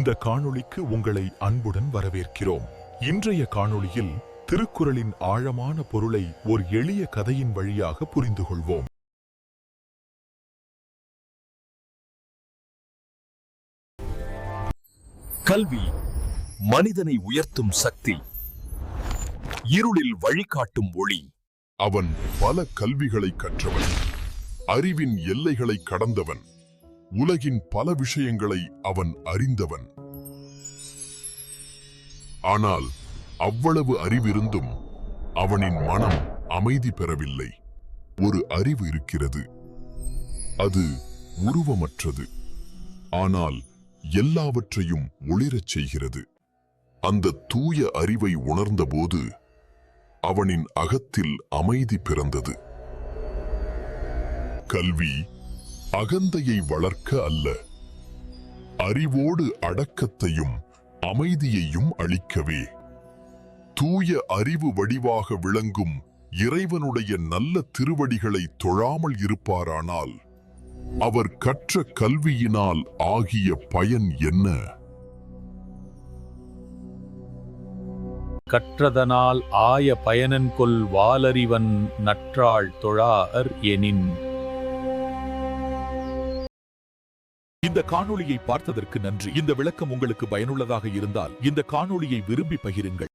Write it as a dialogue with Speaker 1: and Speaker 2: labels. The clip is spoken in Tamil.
Speaker 1: இந்த காணொளிக்கு உங்களை அன்புடன் வரவேற்கிறோம். இன்றைய காணொளியில் திருக்குறளின் ஆழமான பொருளை ஒரு எளிய கதையின் வழியாக புரிந்து கொள்வோம்.
Speaker 2: கல்வி மனிதனை உயர்த்தும் சக்தி, இருளில் வழிகாட்டும் ஒளி.
Speaker 3: அவன் பல கல்விகளை கற்றவன், அறிவின் எல்லைகளை கடந்தவன், உலகின் பல விஷயங்களை அவன் அறிந்தவன். ஆனால் அவ்வளவு அறிவிருந்தும் அவனின் மனம் அமைதி பெறவில்லை. ஒரு அறிவு இருக்கிறது, அது உருவமற்றது, ஆனால் எல்லாவற்றையும் ஒளிரச் செய்கிறது. அந்த தூய அறிவை உணர்ந்தபோது அவனின் அகத்தில் அமைதி பிறந்தது. கல்வி அகந்தையை வளர்க்க அல்ல, அறிவோடு அடக்கத்தையும் அமைதியையும் அளிக்கவே. தூய அறிவு வடிவாக விளங்கும் இறைவனுடைய நல்ல திருவடிகளை தொழாமல் இருப்பாரானால் அவர் கற்ற கல்வியினால் ஆகிய பயன் என்ன?
Speaker 4: கற்றதனால் ஆய பயனன்கொல் வாலறிவன் நற்றாள் தொழாஅர் எனின்.
Speaker 1: இந்த காணொளியை பார்த்ததற்கு நன்றி. இந்த விளக்கம் உங்களுக்கு பயனுள்ளதாக இருந்தால் இந்த காணொளியை விரும்பி பகிருங்கள்.